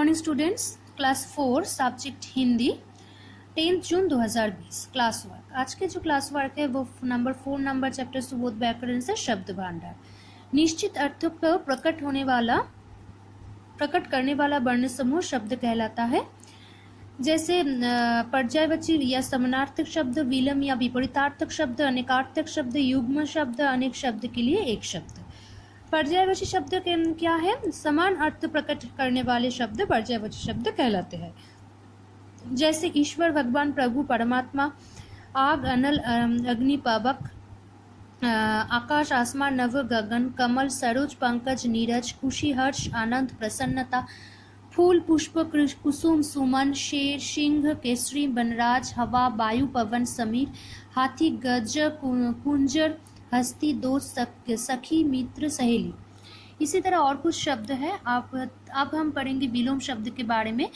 Morning students, class 4 subject Hindi 10 जून 2020 class work. आज के जो क्लास वर्क है वो नंबर 4 नंबर चैप्टर सुबोध व्याकरण से शब्द भांडार। निश्चित अर्थों को प्रकट करने वाला वर्ण समूह शब्द कहलाता है। जैसे पर्यायवाची या समानार्थक शब्द, विलम या विपरीतार्थक शब्द, अनेकार्थक शब्द, युग्म शब्द, अनेक शब्द के लिए एक शब्द। पर्यायवाची शब्द क्या है? समान अर्थ प्रकट करने वाले शब्द पर्यायवाची शब्द कहलाते हैं। जैसे ईश्वर, भगवान, प्रभु, परमात्मा, आग, अनल, अग्नि, पावक, आकाश, आसमान, नभ, गगन, कमल, सरोज, पंकज, नीरज, खुशी, हर्ष, आनंद, प्रसन्नता, फूल, पुष्प, कुसुम, सुमन, शेर, सिंह, केसरी, वनराज, हवा, वायु, पवन, समीर, हाथी, गज, कुंजर, हस्ती, दोस्त, सखी, मित्र, सहेली। इसी तरह और कुछ शब्द है। अब हम पढ़ेंगे विलोम शब्द के बारे में।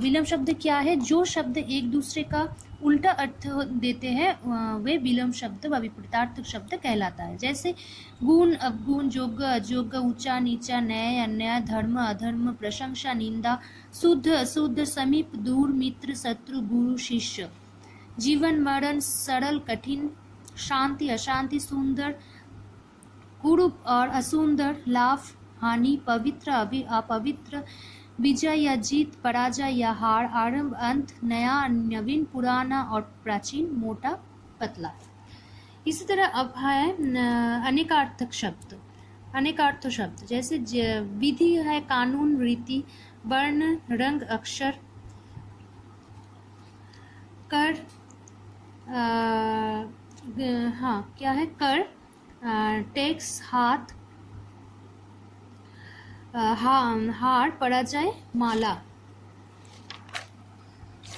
विलोम शब्द क्या है? जो शब्द एक दूसरे का उल्टा अर्थ देते हैं वे विलोम शब्द व विपरीतार्थक शब्द कहलाता है। जैसे गुण, अवगुण, योग्य, अयोग्य, ऊंचा, नीचा, न्याय, अन्याय, धर्म, अधर्म, प्रशंसा, निंदा, शुद्ध, अशुद्ध, समीप, दूर, मित्र, शत्रु, गुरु, शिष्य, जीवन, मरण, सरल, कठिन, शांति, अशांति, सुंदर, कुरूप और असुंदर, लाभ, हानि, पवित्र, अपवित्र, विजय या जीत, पराजय या हार, आरंभ, अंत, नया, नवीन, पुराना और प्राचीन, मोटा, पतला। इसी तरह अब है अनेकार्थक शब्द। अनेकार्थ शब्द जैसे विधि है कानून, रीति, वर्ण, रंग, अक्षर, कर, क्या है? कर, टैक्स, हाथ, हार, पराजय, माला।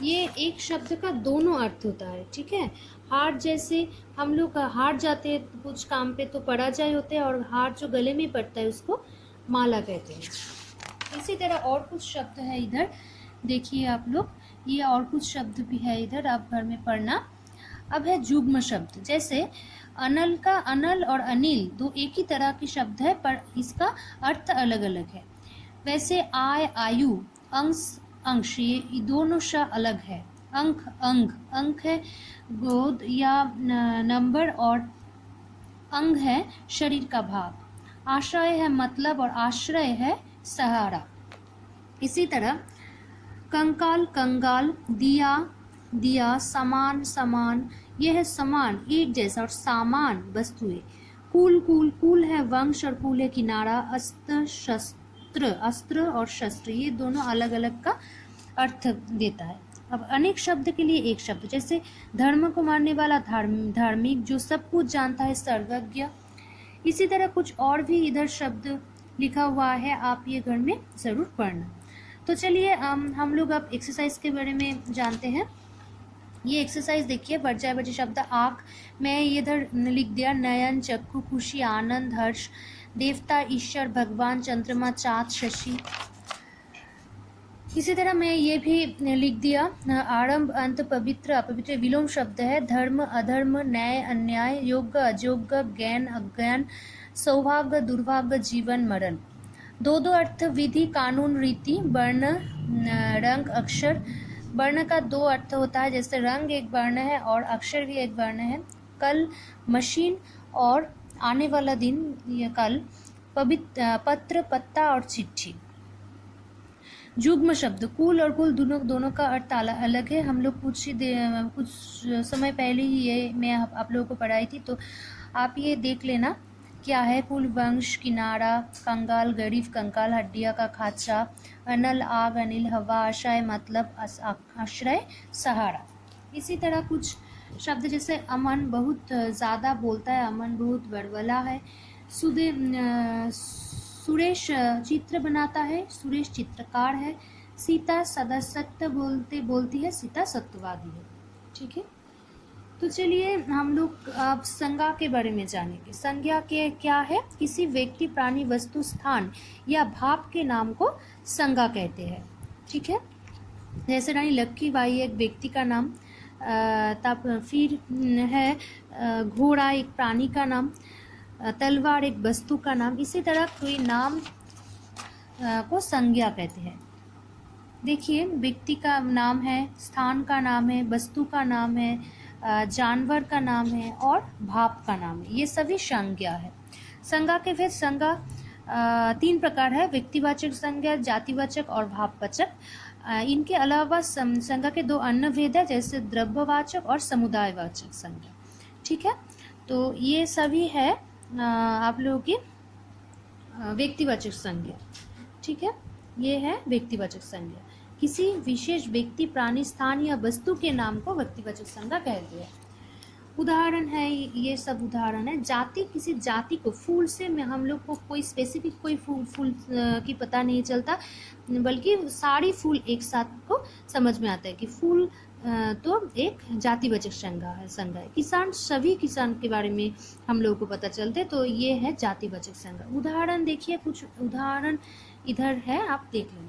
ये एक शब्द का दोनों अर्थ होता है, ठीक है। हार, जैसे हम लोग हार जाते हैं कुछ काम पे तो पराजय होते हैं, और हार जो गले में पड़ता है उसको माला कहते हैं। इसी तरह और कुछ शब्द है इधर, देखिए आप लोग, ये और कुछ शब्द भी है इधर, आप घर में पढ़ना। अब है युग्म शब्द। जैसे अनल का अनल और अनिल दो एक ही तरह के शब्द है पर इसका अर्थ अलग अलग है। वैसे आय, आयु, अंश, अंश, ये दोनों श अलग है। अंक, अंग, अंक है गोद या नंबर, और अंग है शरीर का भाग। आश्रय है मतलब, और आश्रय है सहारा। इसी तरह कंकाल, कंगाल, दिया, दिया, समान, समान, यह है समान, एक जैसा, और सामान, वस्तुएं। कुल, कुल, कुल है वंश, और कुल है किनारा। अस्त्र, शस्त्र, अस्त्र और शस्त्र, ये दोनों अलग अलग का अर्थ देता है। अब अनेक शब्द के लिए एक शब्द, जैसे धर्म को मानने वाला, धार्मिक, जो सब कुछ जानता है, सर्वज्ञ। इसी तरह कुछ और भी इधर शब्द लिखा हुआ है, आप ये घर में जरूर पढ़ना। तो चलिए हम लोग अब एक्सरसाइज के बारे में जानते हैं। ये एक्सरसाइज देखिए, पर्यायवाची शब्द आँख, मैं इधर लिख दिया नयन, चक्षु, खुशी, आनंद, हर्ष, देवता, ईश्वर, भगवान, चंद्रमा, चाँद, शशि। इसी तरह मैं ये भी लिख दिया आरंभ, अंत, पवित्र, अपवित्र। विलोम शब्द है धर्म, अधर्म, न्याय, अन्याय, योग्य, अयोग्य, ज्ञान, अज्ञान, सौभाग्य, दुर्भाग्य, जीवन, मरण। दो दो अर्थ, विधि, कानून, रीति, वर्ण, रंग, अक्षर। वर्ण का दो अर्थ होता है, जैसे रंग एक वर्ण है और अक्षर भी एक वर्ण है। कल, मशीन, और आने वाला दिन, या कल, पत्र, पत्ता और चिट्ठी। युग्म शब्द कुल और कुल दोनों का अर्थ अलग है। हम लोग कुछ समय पहले ही ये मैं आप लोगों को पढ़ाई थी, तो आप ये देख लेना क्या है। कुल, वंश, किनारा, कंगाल, गरीब, कंकाल, हड्डिया का खाचा, अनल, आग, अनिल, हवा, आश्रय मतलब, आश्रय, सहारा। इसी तरह कुछ शब्द जैसे अमन, बहुत ज़्यादा बोलता है, अमन बहुत बड़बला है। सुरेश चित्र बनाता है, सुरेश चित्रकार है। सीता सदा सत्य बोलती है, सीता सत्यवादी है, ठीक है। तो चलिए हम लोग अब संज्ञा के बारे में जानेंगे। संज्ञा के क्या है? किसी व्यक्ति, प्राणी, वस्तु, स्थान या भाव के नाम को संज्ञा कहते हैं, ठीक है। जैसे रानी लक्ष्मीबाई एक व्यक्ति का नाम, तब फिर है घोड़ा एक प्राणी का नाम, तलवार एक वस्तु का नाम। इसी तरह कोई नाम को संज्ञा कहते हैं। देखिए, व्यक्ति का नाम है, स्थान का नाम है, वस्तु का नाम है, जानवर का नाम है और भाव का नाम है। ये सभी संज्ञा है। संज्ञा के भेद संज्ञा 3 प्रकार है, व्यक्तिवाचक संज्ञा, जातिवाचक और भाववाचक। इनके अलावा संज्ञा के 2 अन्य भेद है, जैसे द्रव्यवाचक और समुदायवाचक संज्ञा। ठीक है, तो ये सभी है आप लोगों की व्यक्तिवाचक संज्ञा। ठीक है, ये है व्यक्तिवाचक संज्ञा। किसी विशेष व्यक्ति, प्राणी, स्थान या वस्तु के नाम को व्यक्तिवाचक संज्ञा कहते हैं। उदाहरण है, ये सब उदाहरण है। जाति, किसी जाति को, फूल से में हम लोग को कोई स्पेसिफिक कोई फूल की पता नहीं चलता, बल्कि सारी फूल एक साथ को समझ में आता है कि फूल तो एक जातिवाचक संज्ञा है। किसान, सभी किसान के बारे में हम लोगों को पता चलते, तो ये है जातिवाचक संज्ञा। उदाहरण देखिए, कुछ उदाहरण इधर है, आप देख लें।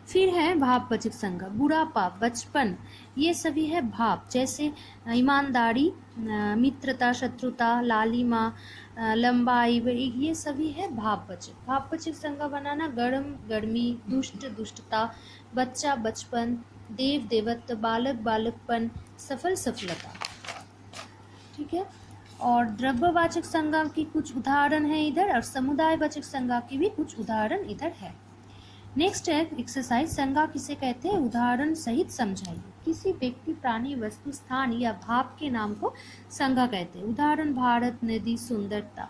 फिर है भाववाचक संज्ञा, बुढ़ापा, बचपन, ये सभी है भाव, जैसे ईमानदारी, मित्रता, शत्रुता, लालिमा, लंबाई, ये सभी है भाववाचक। भाववाचक संज्ञा बनाना, गर्म, गर्मी, दुष्ट, दुष्टता, बच्चा, बचपन, देव, देवत्व, बालक, बालकपन, सफल, सफलता। ठीक है, और द्रव्यवाचक संज्ञा की कुछ उदाहरण है इधर, और समुदायवाचक संज्ञा की भी कुछ उदाहरण इधर है। नेक्स्ट है एक्सरसाइज, संज्ञा किसे कहते हैं, उदाहरण सहित समझाइए। किसी व्यक्ति, प्राणी, वस्तु, स्थान या भाव के नाम को संज्ञा कहते हैं। उदाहरण, भारत, नदी, सुंदरता।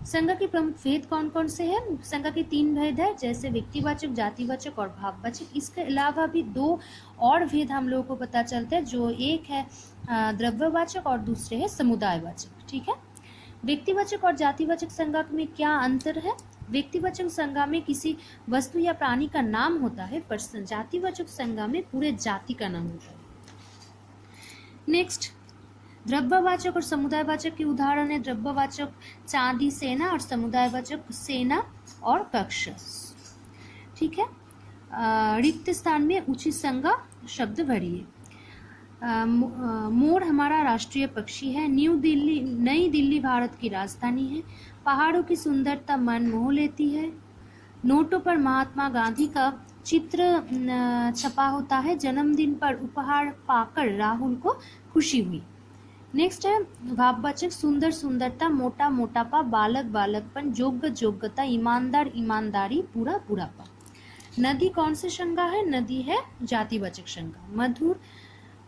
संज्ञा के प्रमुख भेद कौन कौन से हैं? संज्ञा के 3 भेद है, जैसे व्यक्तिवाचक, जातिवाचक और भाववाचक। इसके अलावा भी 2 और भेद हम लोगों को पता चलते हैं, जो एक है द्रव्यवाचक और दूसरे है समुदायवाचक। ठीक है, व्यक्तिवाचक और जातिवाचक संज्ञा में क्या अंतर है? व्यक्तिवाचक संज्ञा में किसी वस्तु या प्राणी का नाम होता है, पर जातिवाचक संज्ञा में पूरे जाति का नाम होता है। नेक्स्ट, द्रव्यवाचक और समुदायवाचक के उदाहरण है, द्रव्यवाचक चांदी, सेना, और समुदायवाचक सेना और कक्ष। ठीक है, रिक्त स्थान में उचित संज्ञा शब्द भरिए। मोर हमारा राष्ट्रीय पक्षी है। नई दिल्ली भारत की राजधानी है। पहाड़ों की सुंदरता मन मोह लेती है। नोटों पर महात्मा गांधी का चित्र छपा होता है। जन्मदिन पर उपहार पाकर राहुल को खुशी हुई। नेक्स्ट है भाववाचक, सुंदर, सुंदरता, मोटा, मोटापा, बालक, बालकपन, योग्य, योग्यता, ईमानदार, ईमानदारी, बुरा, बुरापा। नदी कौन सी संज्ञा है? नदी है जातिवाचक संज्ञा। मधुर,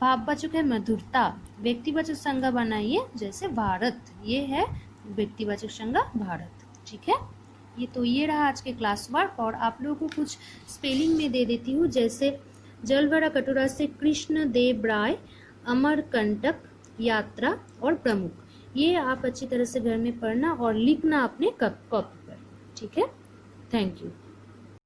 भाववाचक है मधुरता। व्यक्तिवाचक संज्ञा बनाइए, जैसे भारत, ये है व्यक्तिवाचक संज्ञा भारत। ठीक है, ये रहा आज के क्लास वर्क, और आप लोगों को कुछ स्पेलिंग में दे देती हूँ, जैसे जल भरा कटोरा से कृष्ण देव राय, अमरकंटक, यात्रा और प्रमुख। ये आप अच्छी तरह से घर में पढ़ना और लिखना अपने कॉपी पर। ठीक है, थैंक यू।